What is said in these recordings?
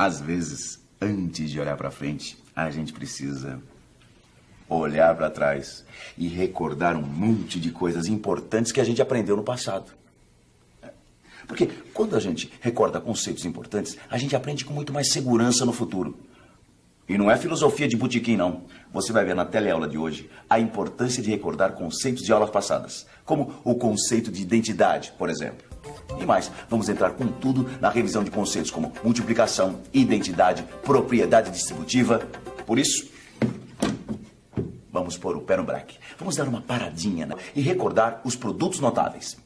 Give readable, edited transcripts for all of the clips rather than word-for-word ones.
Às vezes, antes de olhar para frente, a gente precisa olhar para trás e recordar um monte de coisas importantes que a gente aprendeu no passado. Porque quando a gente recorda conceitos importantes, a gente aprende com muito mais segurança no futuro. E não é filosofia de botequim, não. Você vai ver na teleaula de hoje a importância de recordar conceitos de aulas passadas, como o conceito de identidade, por exemplo. E mais, vamos entrar com tudo na revisão de conceitos como multiplicação, identidade, propriedade distributiva. Por isso, vamos pôr o pé no breque. Vamos dar uma paradinha, né? E recordar os produtos notáveis.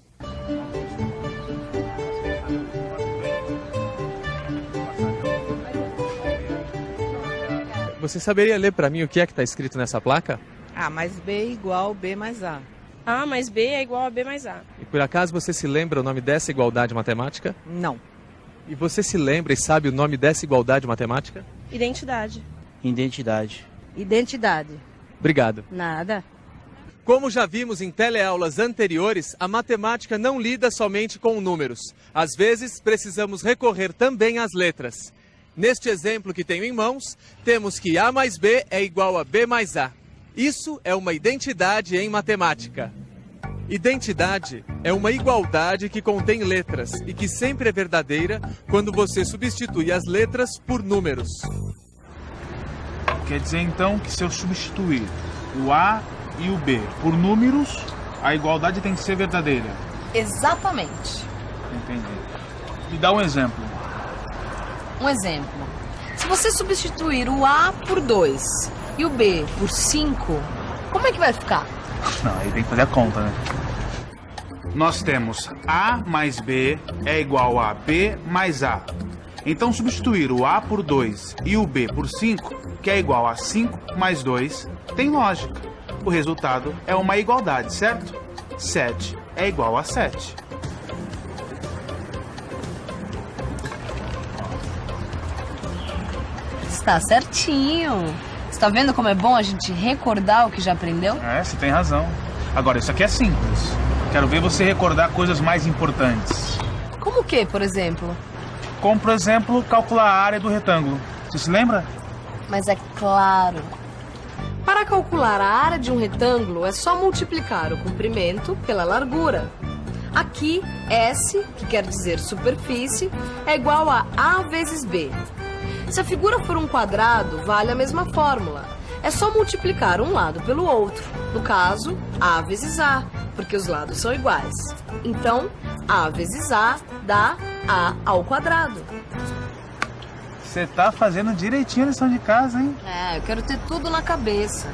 Você saberia ler para mim o que é que está escrito nessa placa? A mais B igual B mais A. A mais B é igual a B mais A. E por acaso você se lembra o nome dessa igualdade matemática? Não. E você se lembra e sabe o nome dessa igualdade matemática? Identidade. Identidade. Identidade. Obrigado. Nada. Como já vimos em teleaulas anteriores, a matemática não lida somente com números. Às vezes, precisamos recorrer também às letras. Neste exemplo que tenho em mãos, temos que A mais B é igual a B mais A. Isso é uma identidade em matemática. Identidade é uma igualdade que contém letras e que sempre é verdadeira quando você substitui as letras por números. Quer dizer, então, que se eu substituir o A e o B por números, a igualdade tem que ser verdadeira. Exatamente. Entendi. Me dá um exemplo. Um exemplo. Se você substituir o A por 2 e o B por 5, como é que vai ficar? Não, aí tem que fazer a conta, né? Nós temos A mais B é igual a B mais A. Então, substituir o A por 2 e o B por 5, que é igual a 5 mais 2, tem lógica. O resultado é uma igualdade, certo? 7 é igual a 7. Está certinho. Está vendo como é bom a gente recordar o que já aprendeu? É, você tem razão. Agora, isso aqui é simples. Quero ver você recordar coisas mais importantes. Como o que, por exemplo? Como, por exemplo, calcular a área do retângulo. Você se lembra? Mas é claro. Para calcular a área de um retângulo, é só multiplicar o comprimento pela largura. Aqui, S, que quer dizer superfície, é igual a A vezes B. Se a figura for um quadrado, vale a mesma fórmula. É só multiplicar um lado pelo outro. No caso, A vezes A, porque os lados são iguais. Então, A vezes A dá A ao quadrado. Você tá fazendo direitinho a lição de casa, hein? É, eu quero ter tudo na cabeça.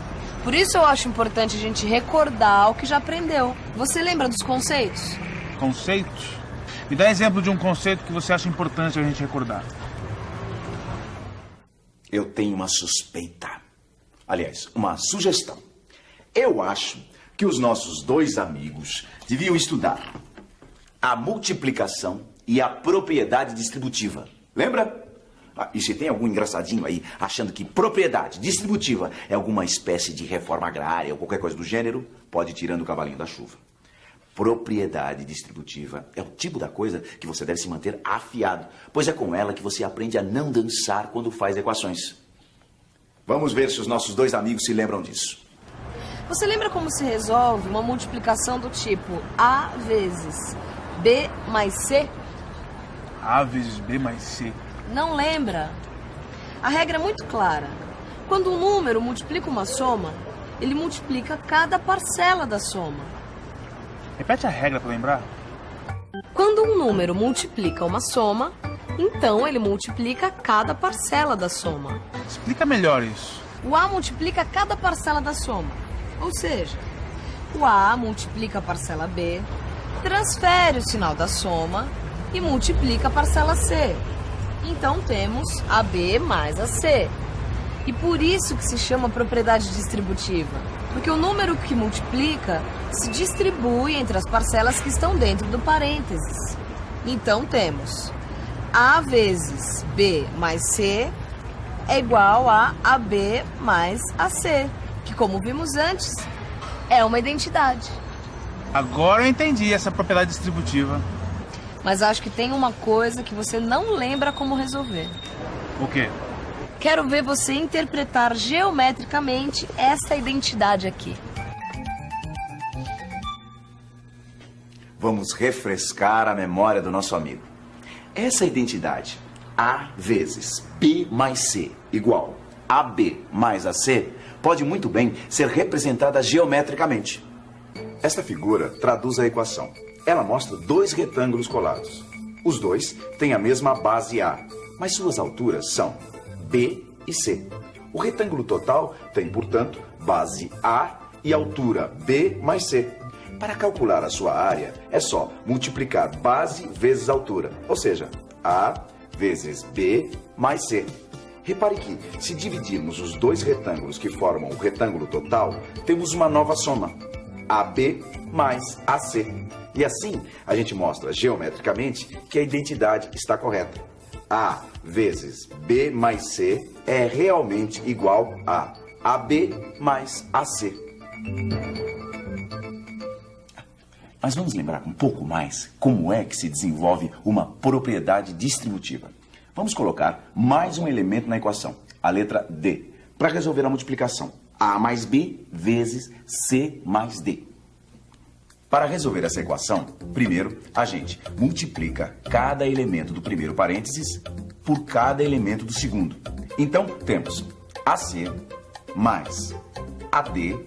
Por isso eu acho importante a gente recordar o que já aprendeu. Você lembra dos conceitos? Conceitos? Me dá exemplo de um conceito que você acha importante a gente recordar. Eu tenho uma suspeita. Aliás, uma sugestão. Eu acho que os nossos dois amigos deviam estudar a multiplicação e a propriedade distributiva. Lembra? E se tem algum engraçadinho aí achando que propriedade distributiva é alguma espécie de reforma agrária ou qualquer coisa do gênero, pode ir tirando o cavalinho da chuva. Propriedade distributiva é o tipo da coisa que você deve se manter afiado, pois é com ela que você aprende a não dançar quando faz equações. Vamos ver se os nossos dois amigos se lembram disso. Você lembra como se resolve uma multiplicação do tipo A vezes B mais C? A vezes B mais C. Não lembra? A regra é muito clara. Quando um número multiplica uma soma, ele multiplica cada parcela da soma. Repete a regra para lembrar. Quando um número multiplica uma soma, então ele multiplica cada parcela da soma. Explica melhor isso. O A multiplica cada parcela da soma. Ou seja, o A multiplica a parcela B, transfere o sinal da soma e multiplica a parcela C. Então temos AB mais AC. E por isso que se chama propriedade distributiva. Porque o número que multiplica se distribui entre as parcelas que estão dentro do parênteses. Então temos A vezes B mais C é igual a AB mais AC, que, como vimos antes, é uma identidade. Agora eu entendi essa propriedade distributiva. Mas acho que tem uma coisa que você não lembra como resolver. O quê? Quero ver você interpretar geometricamente essa identidade aqui. Vamos refrescar a memória do nosso amigo. Essa identidade, A vezes B mais C igual AB mais AC, pode muito bem ser representada geometricamente. Esta figura traduz a equação. Ela mostra dois retângulos colados. Os dois têm a mesma base A, mas suas alturas são B e C. O retângulo total tem, portanto, base A e altura B mais C. Para calcular a sua área, é só multiplicar base vezes altura, ou seja, A vezes B mais C. Repare que, se dividirmos os dois retângulos que formam o retângulo total, temos uma nova soma, AB mais AC. E assim, a gente mostra geometricamente que a identidade está correta. A vezes B mais C é realmente igual a AB mais AC. Mas vamos lembrar um pouco mais como é que se desenvolve uma propriedade distributiva. Vamos colocar mais um elemento na equação, a letra D, para resolver a multiplicação. A mais B vezes C mais D. Para resolver essa equação, primeiro a gente multiplica cada elemento do primeiro parênteses por cada elemento do segundo. Então temos AC mais AD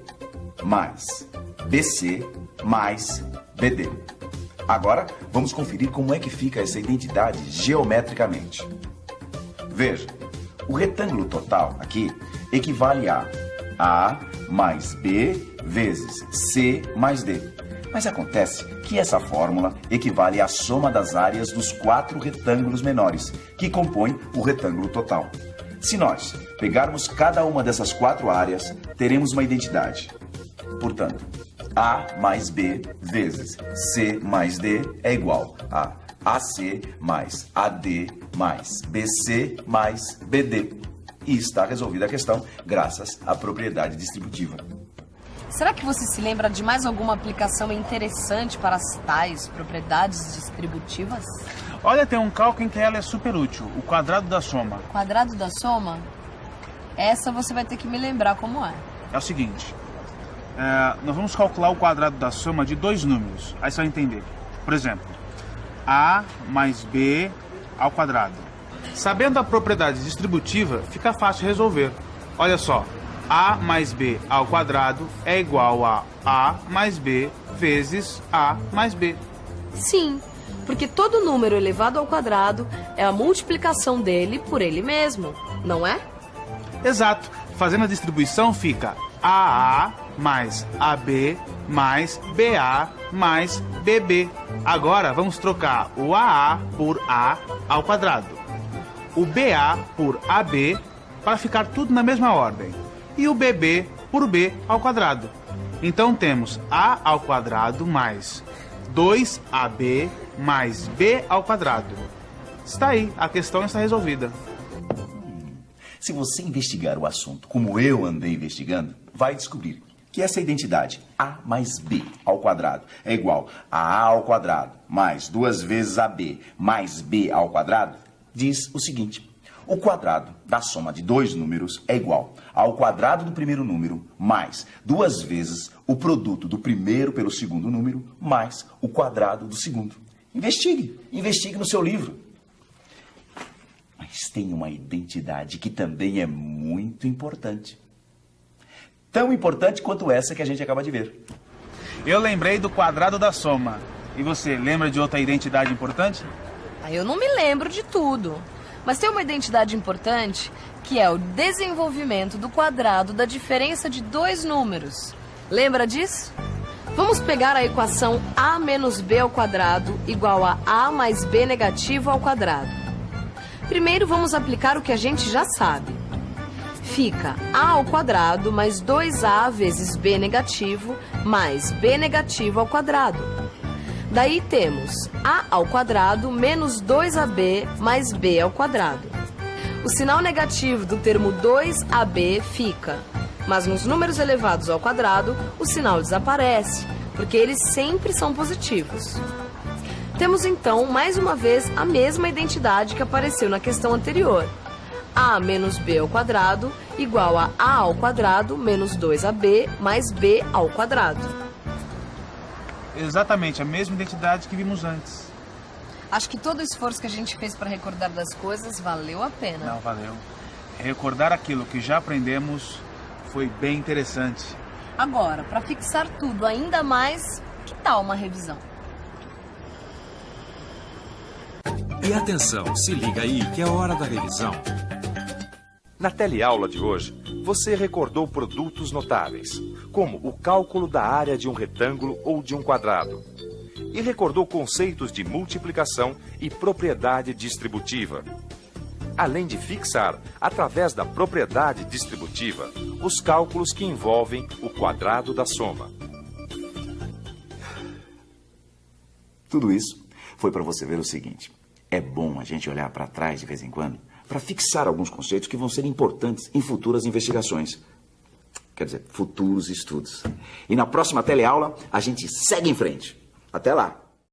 mais BC mais BD. Agora vamos conferir como é que fica essa identidade geometricamente. Veja, o retângulo total aqui equivale a A mais B vezes C mais D. Mas acontece que essa fórmula equivale à soma das áreas dos 4 retângulos menores, que compõem o retângulo total. Se nós pegarmos cada uma dessas 4 áreas, teremos uma identidade. Portanto, A mais B vezes C mais D é igual a AC mais AD mais BC mais BD. E está resolvida a questão graças à propriedade distributiva. Será que você se lembra de mais alguma aplicação interessante para as tais propriedades distributivas? Olha, tem um cálculo em que ela é super útil, o quadrado da soma. Quadrado da soma? Essa você vai ter que me lembrar como é. É o seguinte, nós vamos calcular o quadrado da soma de 2 números, aí você vai entender. Por exemplo, A mais B ao quadrado. Sabendo a propriedade distributiva, fica fácil resolver. Olha só. A mais B ao quadrado é igual a mais B vezes A mais B. Sim, porque todo número elevado ao quadrado é a multiplicação dele por ele mesmo, não é? Exato. Fazendo a distribuição fica AA mais AB mais BA mais BB. Agora vamos trocar o AA por A ao quadrado, o BA por AB para ficar tudo na mesma ordem. E o BB por B ao quadrado. Então temos A ao quadrado mais 2AB mais B ao quadrado. Está aí, a questão está resolvida. Se você investigar o assunto como eu andei investigando, vai descobrir que essa identidade A mais B ao quadrado é igual a A ao quadrado mais 2 vezes AB mais B ao quadrado diz o seguinte: o quadrado da soma de 2 números é igual ao quadrado do primeiro número mais 2 vezes o produto do primeiro pelo segundo número mais o quadrado do segundo. Investigue no seu livro. Mas tem uma identidade que também é muito importante. Tão importante quanto essa que a gente acaba de ver. Eu lembrei do quadrado da soma. E você, lembra de outra identidade importante? Eu não me lembro de tudo. Mas tem uma identidade importante, que é o desenvolvimento do quadrado da diferença de 2 números. Lembra disso? Vamos pegar a equação A menos B ao quadrado igual a A mais B negativo ao quadrado. Primeiro vamos aplicar o que a gente já sabe. Fica A ao quadrado mais 2A vezes B negativo mais B negativo ao quadrado. Daí temos A ao quadrado menos 2AB mais B ao quadrado. O sinal negativo do termo 2AB fica, mas nos números elevados ao quadrado, o sinal desaparece, porque eles sempre são positivos. Temos então, mais uma vez, a mesma identidade que apareceu na questão anterior. A menos B ao quadrado igual a A ao quadrado menos 2AB mais B ao quadrado. Exatamente, a mesma identidade que vimos antes. Acho que todo o esforço que a gente fez para recordar das coisas valeu a pena. Não, valeu. Recordar aquilo que já aprendemos foi bem interessante. Agora, para fixar tudo ainda mais, que tal uma revisão? E atenção, se liga aí que é hora da revisão. Na teleaula de hoje, você recordou produtos notáveis, como o cálculo da área de um retângulo ou de um quadrado. E recordou conceitos de multiplicação e propriedade distributiva. Além de fixar, através da propriedade distributiva, os cálculos que envolvem o quadrado da soma. Tudo isso foi para você ver o seguinte. É bom a gente olhar para trás de vez em quando para fixar alguns conceitos que vão ser importantes em futuras investigações. Quer dizer, futuros estudos. E na próxima teleaula, a gente segue em frente. Até lá!